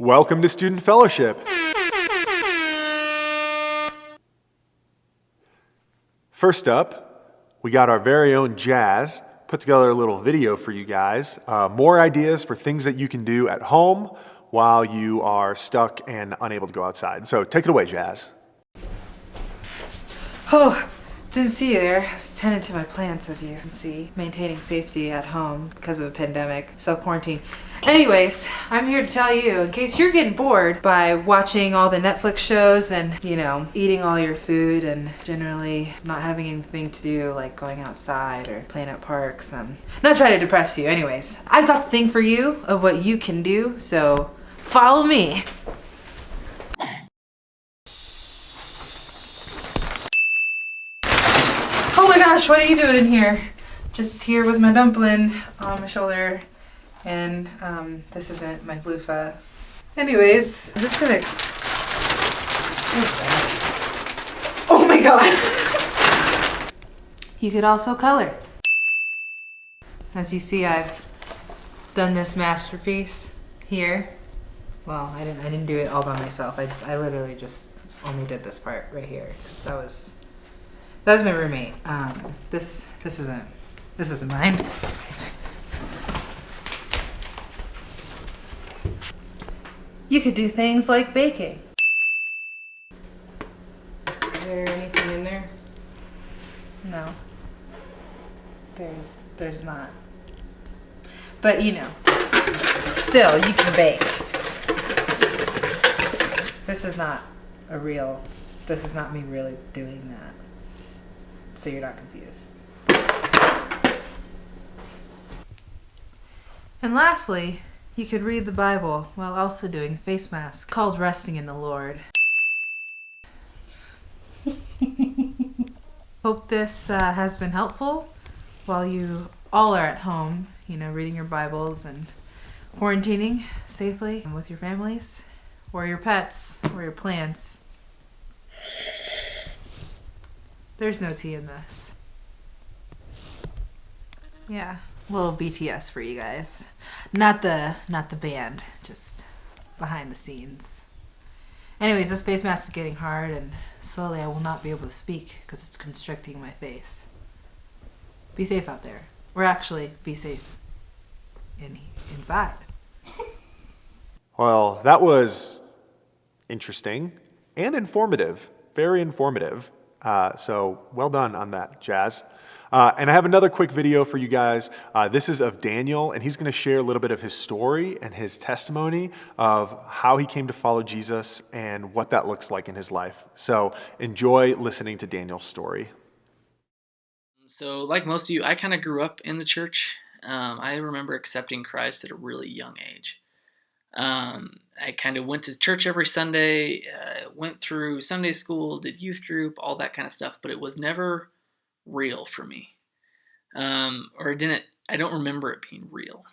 Welcome to Student Fellowship. First up, we got our very own Jazz. Put together a little video for you guys. More ideas for things that you can do at home while you are stuck and unable to go outside. So take it away, Jazz. Oh, didn't see you there. I was tending to my plants, as you can see. Maintaining safety at home because of a pandemic, self-quarantine. Anyways, I'm here to tell you, in case you're getting bored by watching all the Netflix shows and, eating all your food and generally not having anything to do, like going outside or playing at parks. Not trying to depress you. Anyways, I've got the thing for you of what you can do, so follow me. Oh my gosh, what are you doing in here? Just here with my dumpling on my shoulder. And this isn't my loofah. Anyways, I'm just gonna... Oh my god! You could also color. As you see, I've done this masterpiece here. Well, I didn't do it all by myself. I literally just only did this part right here. That was my roommate. This isn't mine. You could do things like baking. Is there anything in there? No. There's not. But still, you can bake. This is not me really doing that. So you're not confused. And lastly, you could read the Bible while also doing a face mask called Resting in the Lord. Hope this has been helpful while you all are at home, reading your Bibles and quarantining safely with your families or your pets or your plants. There's no tea in this. Yeah, a little BTS for you guys. Not the band, just behind the scenes. Anyways, this face mask is getting hard and slowly I will not be able to speak because it's constricting my face. Be safe out there. Or actually, be safe inside. Well, that was interesting and informative. Very informative. So well done on that, Jazz. And I have another quick video for you guys. This is of Daniel, and he's going to share a little bit of his story and his testimony of how he came to follow Jesus and what that looks like in his life. So enjoy listening to Daniel's story. So like most of you, I kind of grew up in the church. I remember accepting Christ at a really young age. I kind of went to church every Sunday, went through Sunday school, did youth group, all that kind of stuff, but it was never real for me. I don't remember it being real.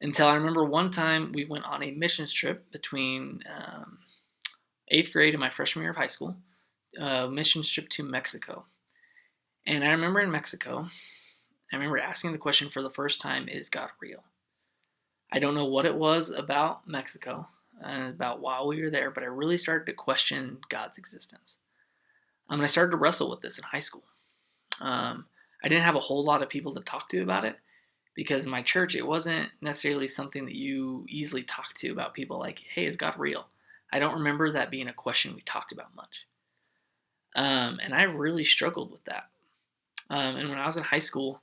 Until I remember one time we went on a missions trip between 8th grade and my freshman year of high school, missions trip to Mexico. And I remember in Mexico, I remember asking the question for the first time, is God real? I don't know what it was about Mexico and about why we were there, but I really started to question God's existence. And I started to wrestle with this in high school. I didn't have a whole lot of people to talk to about it because in my church, it wasn't necessarily something that you easily talk to about people like, hey, is God real? I don't remember that being a question we talked about much. And I really struggled with that. And when I was in high school,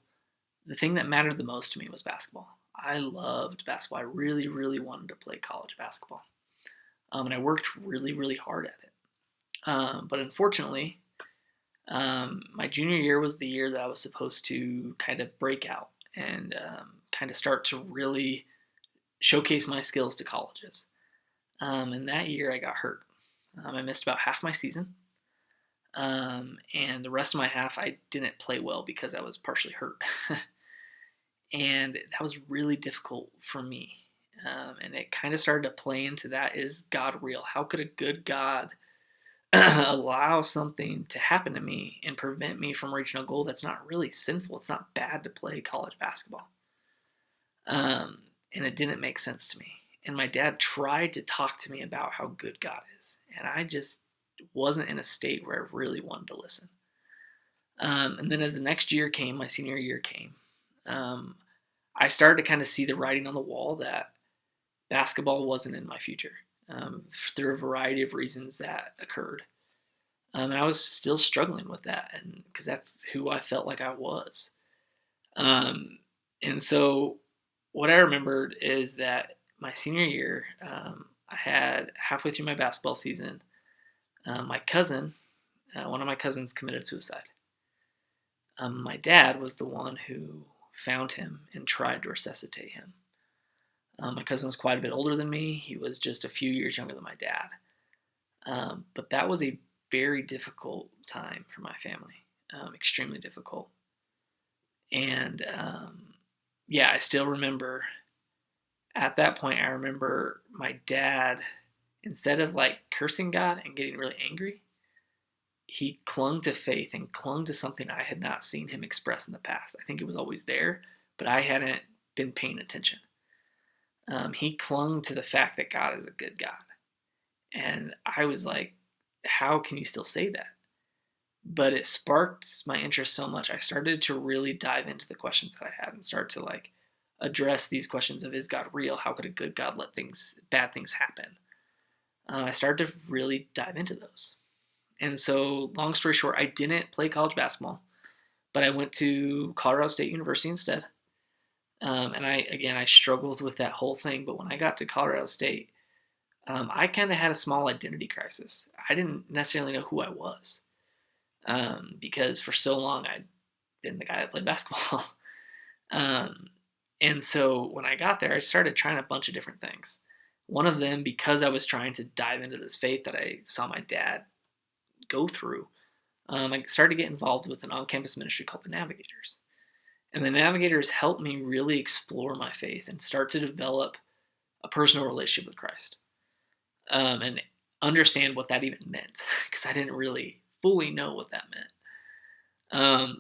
the thing that mattered the most to me was basketball. I loved basketball. I really, really wanted to play college basketball. And I worked really, really hard at it. But unfortunately, my junior year was the year that I was supposed to kind of break out and kind of start to really showcase my skills to colleges. And that year I got hurt. I missed about half my season. And the rest of my half I didn't play well because I was partially hurt. And that was really difficult for me. And it kind of started to play into that, is God real? How could a good God allow something to happen to me and prevent me from reaching a goal that's not really sinful? It's not bad to play college basketball. And it didn't make sense to me. And my dad tried to talk to me about how good God is. And I just wasn't in a state where I really wanted to listen. And then as the next year came, my senior year came, I started to kind of see the writing on the wall that basketball wasn't in my future, through a variety of reasons that occurred. And I was still struggling with that, and because that's who I felt like I was. Um, and so what I remembered is that my senior year, I had halfway through my basketball season, my cousin, one of my cousins committed suicide. My dad was the one who found him and tried to resuscitate him. My cousin was quite a bit older than me. He was just a few years younger than my dad. But that was a very difficult time for my family, extremely difficult. And yeah, I still remember at that point, I remember my dad, instead of like cursing God and getting really angry, he clung to faith and clung to something I had not seen him express in the past. I think it was always there, but I hadn't been paying attention. He clung to the fact that God is a good God. And I was like, how can you still say that? But it sparked my interest so much. I started to really dive into the questions that I had and start to like address these questions of, is God real? How could a good God let bad things happen? I started to really dive into those. And so, long story short, I didn't play college basketball, but I went to Colorado State University instead. And I struggled with that whole thing. But when I got to Colorado State, I kind of had a small identity crisis. I didn't necessarily know who I was, because for so long I'd been the guy that played basketball. And so when I got there, I started trying a bunch of different things. One of them, because I was trying to dive into this faith that I saw my dad go through, I started to get involved with an on-campus ministry called the Navigators. And the Navigators helped me really explore my faith and start to develop a personal relationship with Christ, and understand what that even meant, because I didn't really fully know what that meant.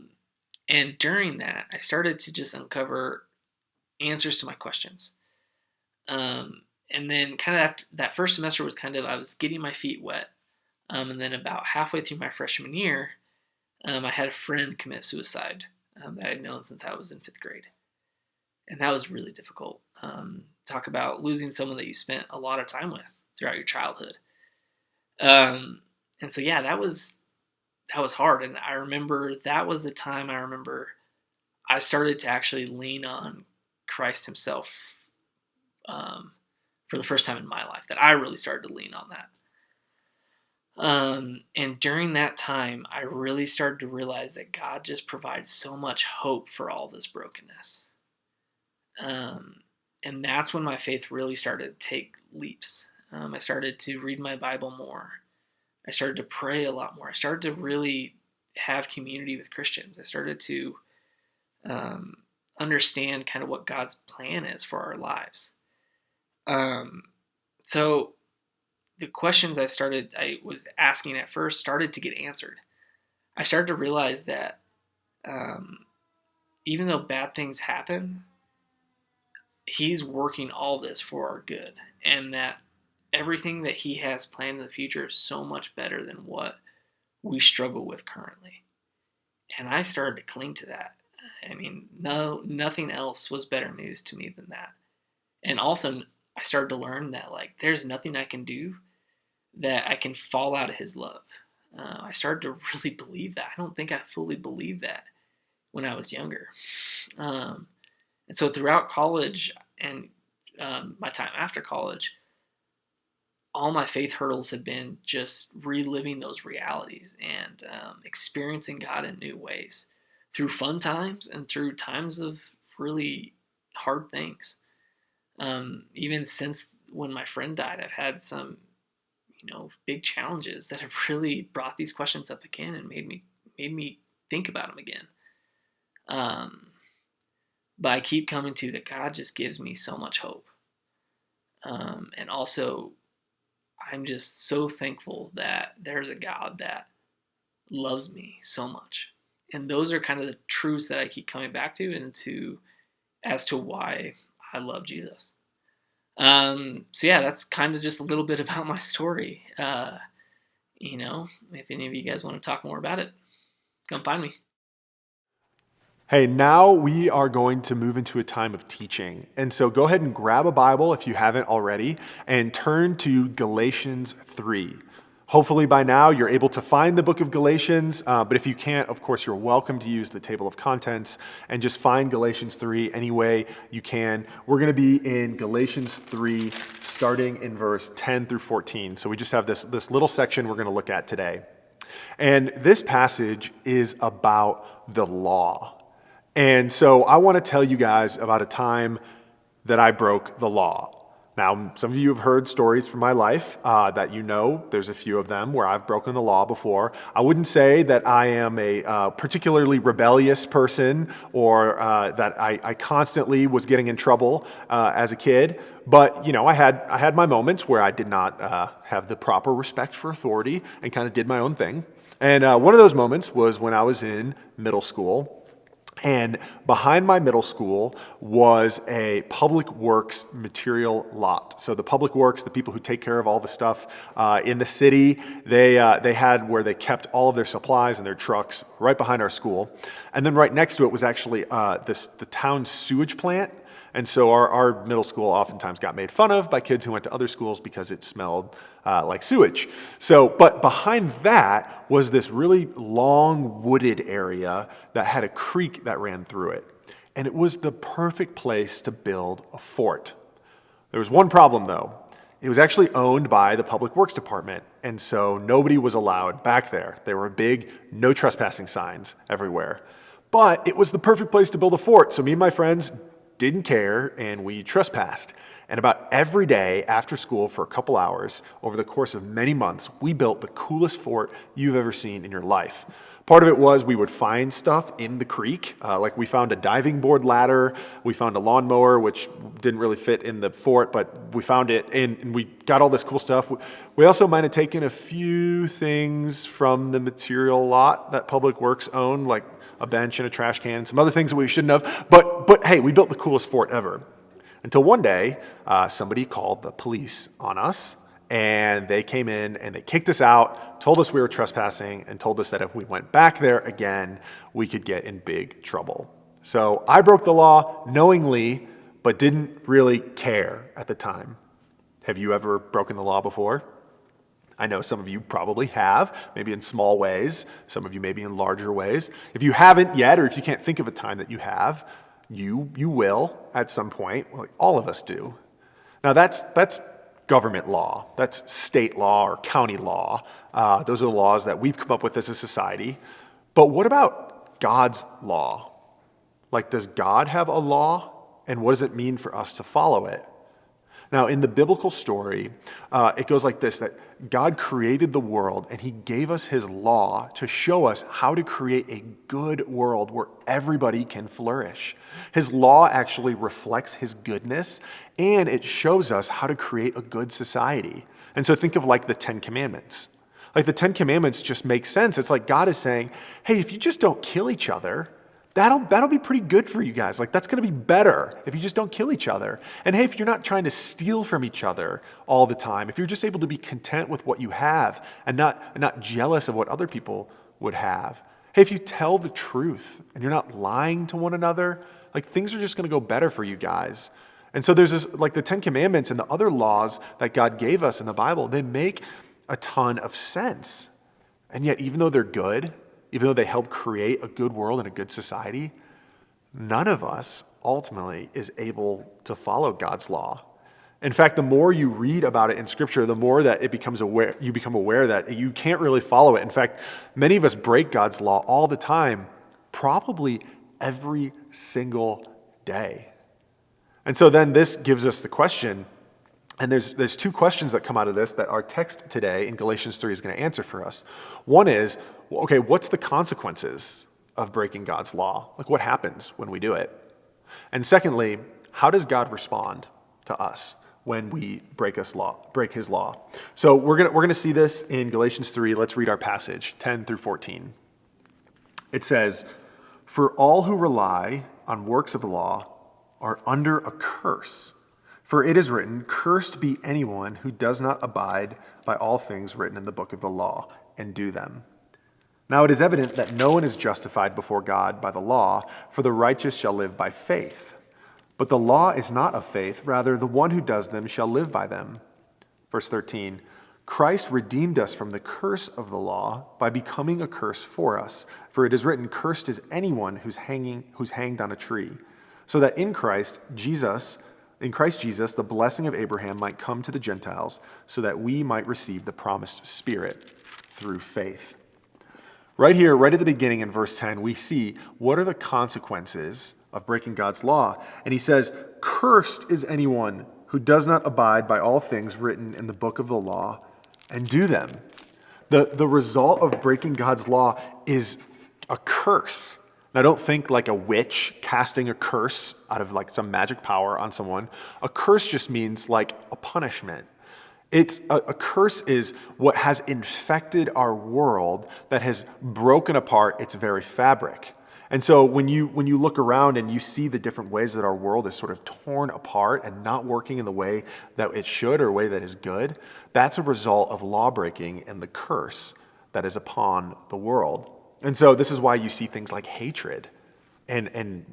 And during that, I started to just uncover answers to my questions. And then kind of that first semester was kind of, I was getting my feet wet. And then about halfway through my freshman year, I had a friend commit suicide that I'd known since I was in 5th grade. And that was really difficult. Talk about losing someone that you spent a lot of time with throughout your childhood. And so, yeah, that was hard. And I remember that was the time I started to actually lean on Christ himself, for the first time in my life, that I really started to lean on that. And during that time, I really started to realize that God just provides so much hope for all this brokenness. And that's when my faith really started to take leaps. I started to read my Bible more. I started to pray a lot more. I started to really have community with Christians. I started to understand kind of what God's plan is for our lives. So the questions I was asking at first started to get answered. I started to realize that even though bad things happen, he's working all this for our good, and that everything that he has planned in the future is so much better than what we struggle with currently. And I started to cling to that. I mean, nothing else was better news to me than that. And also, I started to learn that like there's nothing I can do that I can fall out of his love. I started to really believe that. I don't think I fully believed that when I was younger. And so throughout college and my time after college, all my faith hurdles have been just reliving those realities and experiencing God in new ways through fun times and through times of really hard things. Even since when my friend died, I've had some, big challenges that have really brought these questions up again and made me think about them again. But I keep coming to that God just gives me so much hope. And also, I'm just so thankful that there's a God that loves me so much. And those are kind of the truths that I keep coming back to as to why I love Jesus. So yeah, that's kind of just a little bit about my story. If any of you guys want to talk more about it, come find me. Hey, now we are going to move into a time of teaching. And so go ahead and grab a Bible if you haven't already and turn to Galatians 3. Hopefully by now you're able to find the book of Galatians, but if you can't, of course, you're welcome to use the table of contents and just find Galatians 3 any way you can. We're going to be in Galatians 3 starting in verse 10 through 14. So we just have this little section we're going to look at today. And this passage is about the law. And so I want to tell you guys about a time that I broke the law. Now, some of you have heard stories from my life that you know. There's a few of them where I've broken the law before. I wouldn't say that I am a particularly rebellious person or that I constantly was getting in trouble as a kid. But, I had my moments where I did not have the proper respect for authority and kind of did my own thing. And one of those moments was when I was in middle school. And behind my middle school was a public works material lot. So the public works, the people who take care of all the stuff in the city, they had where they kept all of their supplies and their trucks right behind our school. And then right next to it was actually the town's sewage plant. And so our middle school oftentimes got made fun of by kids who went to other schools because it smelled like sewage. But behind that was this really long wooded area that had a creek that ran through it. And it was the perfect place to build a fort. There was one problem though. It was actually owned by the Public Works Department. And so nobody was allowed back there. There were big no trespassing signs everywhere. But it was the perfect place to build a fort. So me and my friends didn't care, and we trespassed. And about every day after school for a couple hours, over the course of many months, we built the coolest fort you've ever seen in your life. Part of it was we would find stuff in the creek, like we found a diving board ladder, we found a lawnmower, which didn't really fit in the fort, but we found it, and we got all this cool stuff. We also might have taken a few things from the material lot that Public Works owned, like a bench and a trash can, and some other things that we shouldn't have. But hey, we built the coolest fort ever. Until one day, somebody called the police on us, and they came in and they kicked us out, told us we were trespassing, and told us that if we went back there again, we could get in big trouble. So I broke the law knowingly, but didn't really care at the time. Have you ever broken the law before? I know some of you probably have, maybe in small ways, some of you maybe in larger ways. If you haven't yet, or if you can't think of a time that you have, you will at some point. Well, all of us do. Now that's government law. That's state law or county law. Those are the laws that we've come up with as a society. But what about God's law? Like, does God have a law? And what does it mean for us to follow it? Now, in the biblical story, it goes like this, that God created the world and he gave us his law to show us how to create a good world where everybody can flourish. His law actually reflects his goodness and it shows us how to create a good society. And so think of like the 10 Commandments. Like the 10 Commandments just make sense. It's like God is saying, hey, if you just don't kill each other, that'll be pretty good for you guys. Like that's going to be better if you just don't kill each other. And hey, if you're not trying to steal from each other all the time, if you're just able to be content with what you have and not jealous of what other people would have. Hey, if you tell the truth and you're not lying to one another, like things are just going to go better for you guys. And so there's this, like the 10 Commandments and the other laws that God gave us in the Bible, they make a ton of sense. And yet, even though they're good, even though they help create a good world and a good society, none of us ultimately is able to follow God's law. In fact, the more you read about it in Scripture, the more that you become aware that you can't really follow it. In fact, many of us break God's law all the time, probably every single day. And so then this gives us the question, and there's two questions that come out of this that our text today in Galatians 3 is going to answer for us. One is, okay, what's the consequences of breaking God's law? Like what happens when we do it? And secondly, how does God respond to us when we break his law? So we're gonna see this in Galatians 3. Let's read our passage, 10 through 14. It says, "For all who rely on works of the law are under a curse. For it is written, cursed be anyone who does not abide by all things written in the book of the law and do them. Now it is evident that no one is justified before God by the law, for the righteous shall live by faith. But the law is not of faith, rather the one who does them shall live by them. Verse 13, Christ redeemed us from the curse of the law by becoming a curse for us. For it is written, cursed is anyone who's hanged on a tree, so that in Christ Jesus, the blessing of Abraham might come to the Gentiles, so that we might receive the promised Spirit through faith. Right here, right at the beginning in verse 10, we see what are the consequences of breaking God's law. And he says, cursed is anyone who does not abide by all things written in the book of the law and do them. The result of breaking God's law is a curse. Now, don't think like a witch casting a curse out of like some magic power on someone. A curse just means like a punishment. It's a curse is what has infected our world that has broken apart its very fabric. And so when you look around and you see the different ways that our world is sort of torn apart and not working in the way that it should or a way that is good, that's a result of law breaking and the curse that is upon the world. And so this is why you see things like hatred and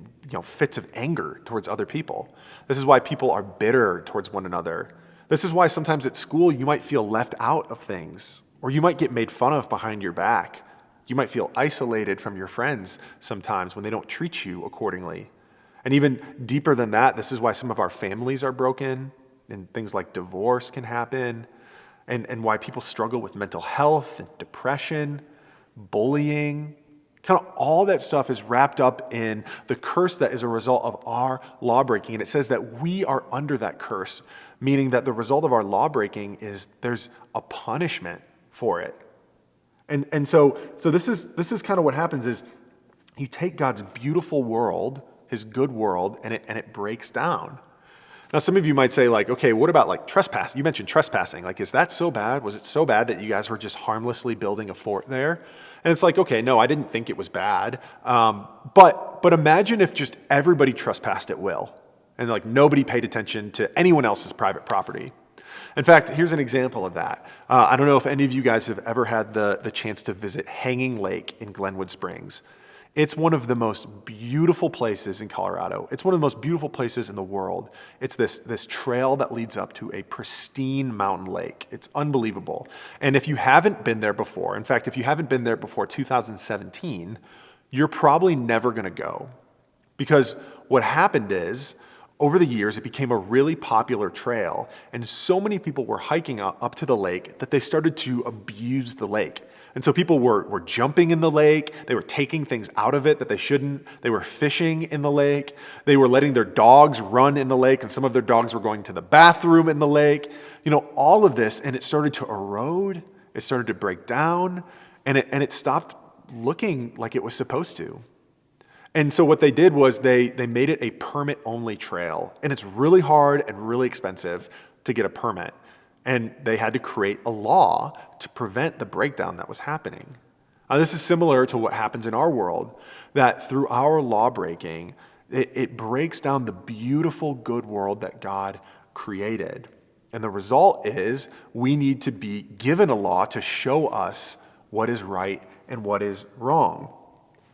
fits of anger towards other people. This is why people are bitter towards one another. This is why sometimes at school you might feel left out of things, or you might get made fun of behind your back. You might feel isolated from your friends sometimes when they don't treat you accordingly. And even deeper than that, this is why some of our families are broken and things like divorce can happen, and why people struggle with mental health and depression, bullying. Kind of all that stuff is wrapped up in the curse that is a result of our law breaking. And it says that we are under that curse, meaning that the result of our law breaking is there's a punishment for it. And so this is kind of what happens is you take God's beautiful world, his good world, and it breaks down. Now, some of you might say, like, okay, what about like trespass? You mentioned trespassing. Like, is that so bad? Was it so bad that you guys were just harmlessly building a fort there? And it's like, okay, no, I didn't think it was bad. But imagine if just everybody trespassed at will and like nobody paid attention to anyone else's private property. In fact, here's an example of that. I don't know if any of you guys have ever had the chance to visit Hanging Lake in Glenwood Springs. It's one of the most beautiful places in Colorado. It's one of the most beautiful places in the world. It's this trail that leads up to a pristine mountain lake. It's unbelievable. And if you haven't been there before, in fact, if you haven't been there before 2017, you're probably never going to go. Because what happened is, over the years, it became a really popular trail, and so many people were hiking up to the lake that they started to abuse the lake. And so people were jumping in the lake, they were taking things out of it that they shouldn't, they were fishing in the lake, they were letting their dogs run in the lake, and some of their dogs were going to the bathroom in the lake. All of this, and it started to erode, it started to break down, and it stopped looking like it was supposed to. And so what they did was they made it a permit-only trail. And it's really hard and really expensive to get a permit. And they had to create a law to prevent the breakdown that was happening. Now, this is similar to what happens in our world, that through our law breaking, it breaks down the beautiful, good world that God created. And the result is we need to be given a law to show us what is right and what is wrong.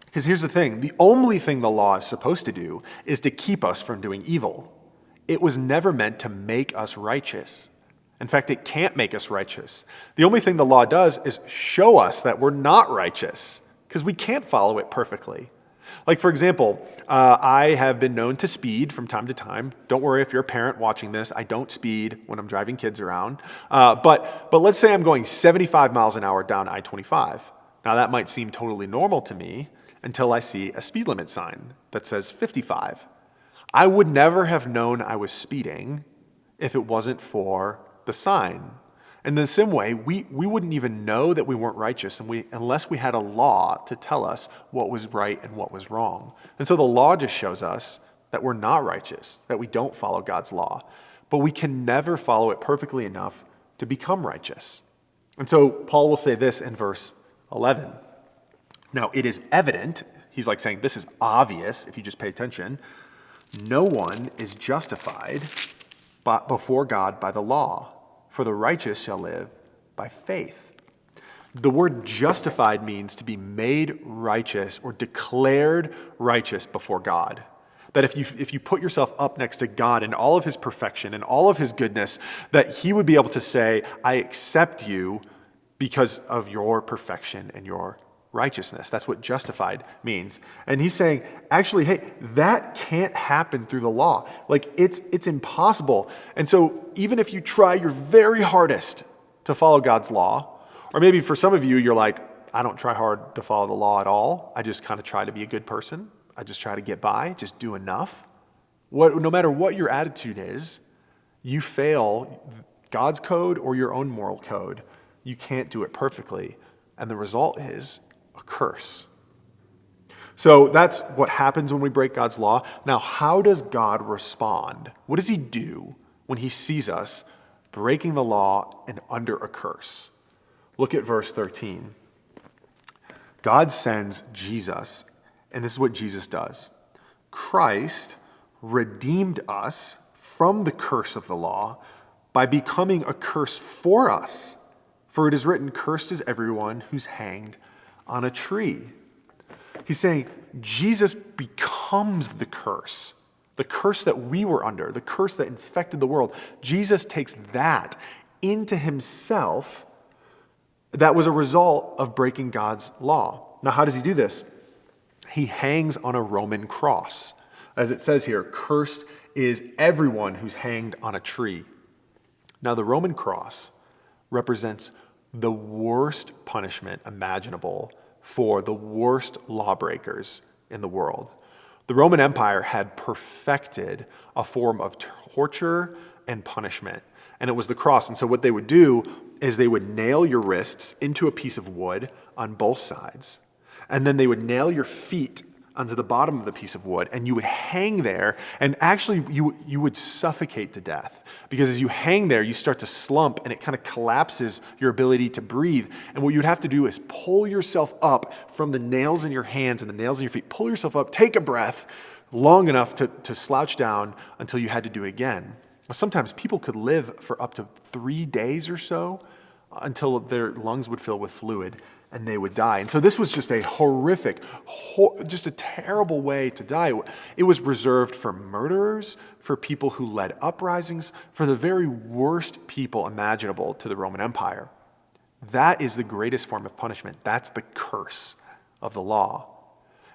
Because here's the thing, the only thing the law is supposed to do is to keep us from doing evil. It was never meant to make us righteous. In fact, it can't make us righteous. The only thing the law does is show us that we're not righteous, because we can't follow it perfectly. Like, for example, I have been known to speed from time to time. Don't worry if you're a parent watching this. I don't speed when I'm driving kids around. But let's say I'm going 75 miles an hour down I-25. Now, that might seem totally normal to me, until I see a speed limit sign that says 55. I would never have known I was speeding if it wasn't for the sign. In the same way, we wouldn't even know that we weren't righteous unless we had a law to tell us what was right and what was wrong. And so the law just shows us that we're not righteous, that we don't follow God's law. But we can never follow it perfectly enough to become righteous. And so Paul will say this in verse 11. Now, it is evident, he's like saying this is obvious if you just pay attention, no one is justified before God by the law, for the righteous shall live by faith. The word justified means to be made righteous or declared righteous before God. That if you put yourself up next to God in all of his perfection and all of his goodness, that he would be able to say, I accept you because of your perfection and your righteousness. That's what justified means. And he's saying, actually, hey, that can't happen through the law. Like, it's impossible. And so even if you try your very hardest to follow God's law, or maybe for some of you, you're like, I don't try hard to follow the law at all. I just kind of try to be a good person. I just try to get by, just do enough. No matter what your attitude is, you fail God's code or your own moral code. You can't do it perfectly. And the result is a curse. So that's what happens when we break God's law. Now, how does God respond? What does he do when he sees us breaking the law and under a curse? Look at verse 13. God sends Jesus, and this is what Jesus does. Christ redeemed us from the curse of the law by becoming a curse for us. For it is written, cursed is everyone who's hanged on a tree. He's saying Jesus becomes the curse that we were under, the curse that infected the world. Jesus takes that into himself. That was a result of breaking God's law. Now, how does he do this? He hangs on a Roman cross. As it says here, cursed is everyone who's hanged on a tree. Now, the Roman cross represents the worst punishment imaginable for the worst lawbreakers in the world. The Roman Empire had perfected a form of torture and punishment, and it was the cross. And so what they would do is they would nail your wrists into a piece of wood on both sides, and then they would nail your feet onto the bottom of the piece of wood, and you would hang there, and actually you would suffocate to death. Because as you hang there, you start to slump, and it kind of collapses your ability to breathe. And what you'd have to do is pull yourself up from the nails in your hands and the nails in your feet. Pull yourself up, take a breath long enough to slouch down until you had to do it again. Sometimes people could live for up to 3 days or so until their lungs would fill with fluid and they would die. And so this was just a horrific, just a terrible way to die. It was reserved for murderers, for people who led uprisings, for the very worst people imaginable to the Roman Empire. That is the greatest form of punishment. That's the curse of the law.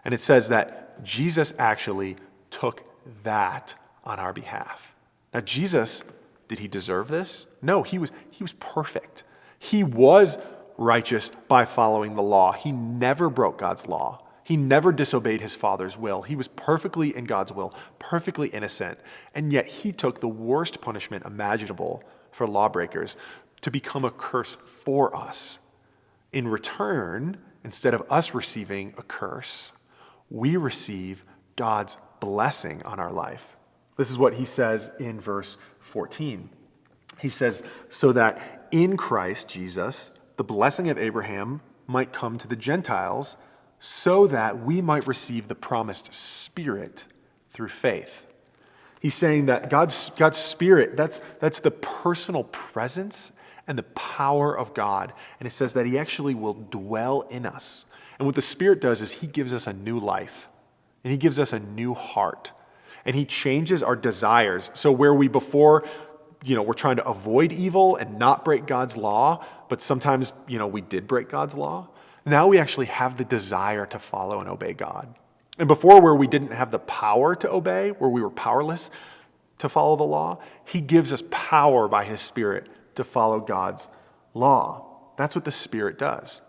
And it says that Jesus actually took that on our behalf. Now, Jesus, did he deserve this? No, he was perfect. He was righteous by following the law. He never broke God's law. He never disobeyed his Father's will. He was perfectly in God's will, perfectly innocent. And yet he took the worst punishment imaginable for lawbreakers to become a curse for us. In return, instead of us receiving a curse, we receive God's blessing on our life. This is what he says in verse 14. He says, so that in Christ Jesus, the blessing of Abraham might come to the Gentiles so that we might receive the promised Spirit through faith. He's saying that God's Spirit, that's the personal presence and the power of God. And it says that he actually will dwell in us. And what the Spirit does is he gives us a new life, and he gives us a new heart, and he changes our desires. So where we before, we're trying to avoid evil and not break God's law, but sometimes, we did break God's law. Now we actually have the desire to follow and obey God. And before, where we didn't have the power to obey, where we were powerless to follow the law, he gives us power by his Spirit to follow God's law. That's what the Spirit does.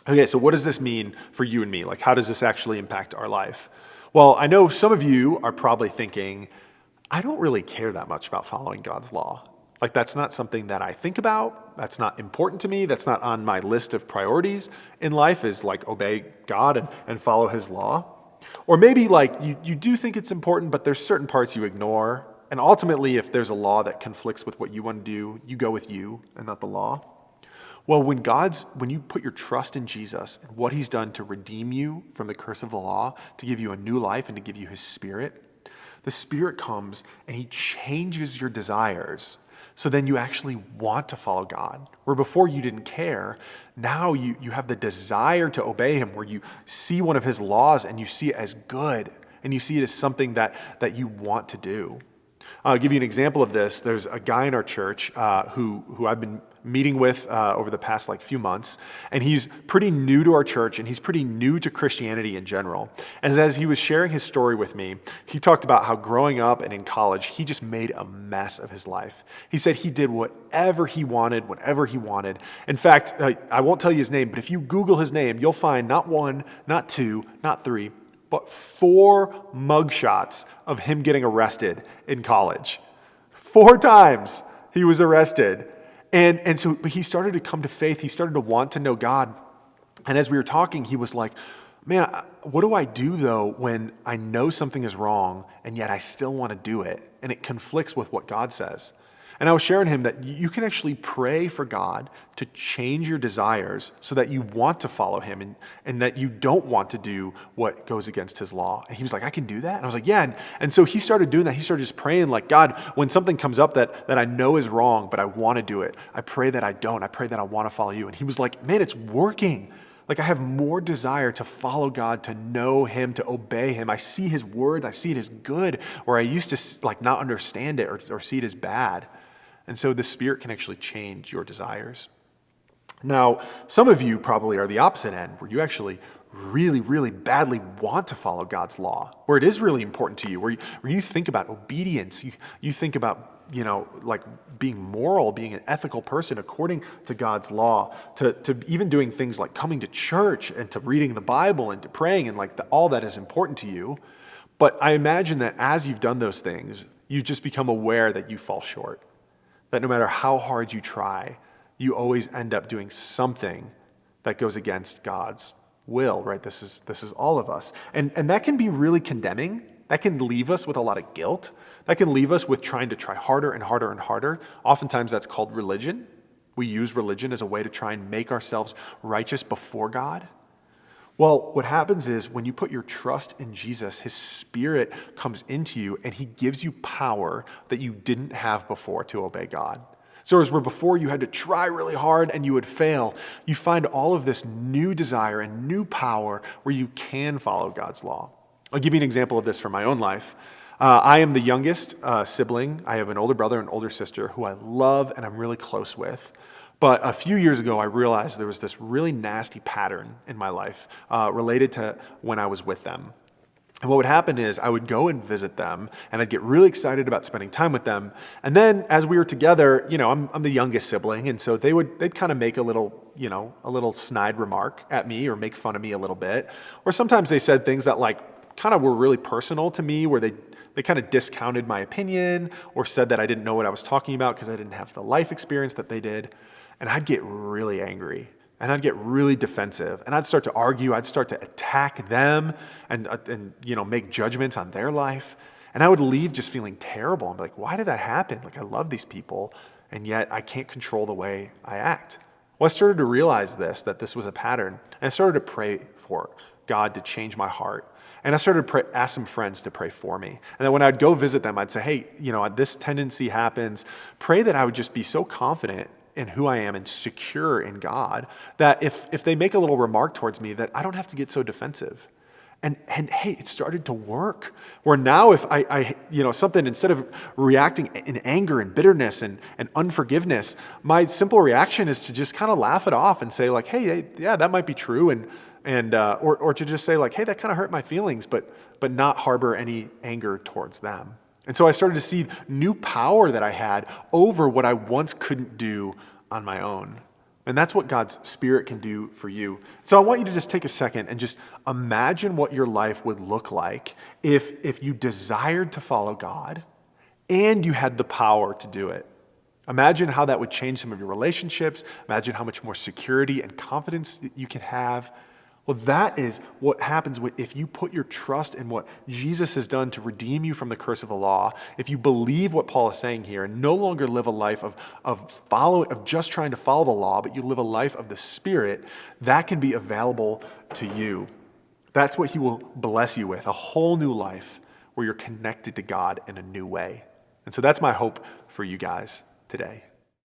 Okay, so what does this mean for you and me? Like, how does this actually impact our life? Well, I know some of you are probably thinking, I don't really care that much about following God's law. Like, that's not something that I think about. That's not important to me. That's not on my list of priorities in life, is like obey God and follow his law. Or maybe like you do think it's important, but there's certain parts you ignore. And ultimately, if there's a law that conflicts with what you want to do, you go with you and not the law. Well, when you put your trust in Jesus and what he's done to redeem you from the curse of the law, to give you a new life and to give you his Spirit, The Spirit comes and he changes your desires. So then you actually want to follow God. Where before you didn't care, now you have the desire to obey him, where you see one of his laws and you see it as good, and you see it as something that you want to do. I'll give you an example of this. There's a guy in our church who I've been meeting with over the past few months, and he's pretty new to our church, and he's pretty new to Christianity in general. And as he was sharing his story with me, he talked about how growing up and in college, he just made a mess of his life. He said he did whatever he wanted, whenever he wanted. In fact, I won't tell you his name, but if you Google his name, you'll find not one, not two, not three, but 4 mugshots of him getting arrested in college. 4 times he was arrested. And so but he started to come to faith. He started to want to know God. And as we were talking, he was like, man, what do I do though when I know something is wrong and yet I still want to do it? And it conflicts with what God says. And I was sharing him that you can actually pray for God to change your desires so that you want to follow him and that you don't want to do what goes against his law. And he was like, I can do that? And I was like, yeah. And so he started doing that. He started just praying like, God, when something comes up that I know is wrong, but I want to do it, I pray that I don't. I pray that I want to follow you. And he was like, man, it's working. Like I have more desire to follow God, to know him, to obey him. I see his word. I see it as good, where I used to not understand it or see it as bad. And so the Spirit can actually change your desires. Now, some of you probably are the opposite end, where you actually really, really badly want to follow God's law, where it is really important to you, where you think about obedience, you think about, being moral, being an ethical person according to God's law, to even doing things like coming to church and to reading the Bible and to praying and all that is important to you. But I imagine that as you've done those things, you just become aware that you fall short. That no matter how hard you try, you always end up doing something that goes against God's will, right? This is all of us. And that can be really condemning. That can leave us with a lot of guilt. That can leave us with trying to try harder and harder and harder. Oftentimes that's called religion. We use religion as a way to try and make ourselves righteous before God. Well, what happens is when you put your trust in Jesus, his Spirit comes into you and he gives you power that you didn't have before to obey God. So as where before you had to try really hard and you would fail, you find all of this new desire and new power where you can follow God's law. I'll give you an example of this from my own life. I am the youngest sibling. I have an older brother and older sister who I love and I'm really close with. But a few years ago, I realized there was this really nasty pattern in my life related to when I was with them. And what would happen is I would go and visit them, and I'd get really excited about spending time with them. And then as we were together, I'm the youngest sibling, and so they'd kind of make a little snide remark at me or make fun of me a little bit. Or sometimes they said things that kind of were really personal to me, where they kind of discounted my opinion or said that I didn't know what I was talking about because I didn't have the life experience that they did. And I'd get really angry and I'd get really defensive and I'd start to argue. I'd start to attack them and make judgments on their life. And I would leave just feeling terrible. I'm like, why did that happen? I love these people and yet I can't control the way I act. Well, I started to realize that this was a pattern. And I started to pray for God to change my heart. And I started to ask some friends to pray for me. And then when I'd go visit them, I'd say, hey, this tendency happens. Pray that I would just be so confident in who I am and secure in God that if they make a little remark towards me, that I don't have to get so defensive. And hey, it started to work. Where now if I something, instead of reacting in anger and bitterness and unforgiveness, my simple reaction is to just kind of laugh it off and say hey, yeah, that might be true. Or to just say hey, that kind of hurt my feelings, but not harbor any anger towards them. And so I started to see new power that I had over what I once couldn't do on my own. And that's what God's Spirit can do for you. So I want you to just take a second and just imagine what your life would look like if you desired to follow God and you had the power to do it. Imagine how that would change some of your relationships. Imagine how much more security and confidence that you can have. Well, that is what happens if you put your trust in what Jesus has done to redeem you from the curse of the law. If you believe what Paul is saying here and no longer live a life of just trying to follow the law, but you live a life of the Spirit, that can be available to you. That's what he will bless you with, a whole new life where you're connected to God in a new way. And so that's my hope for you guys today.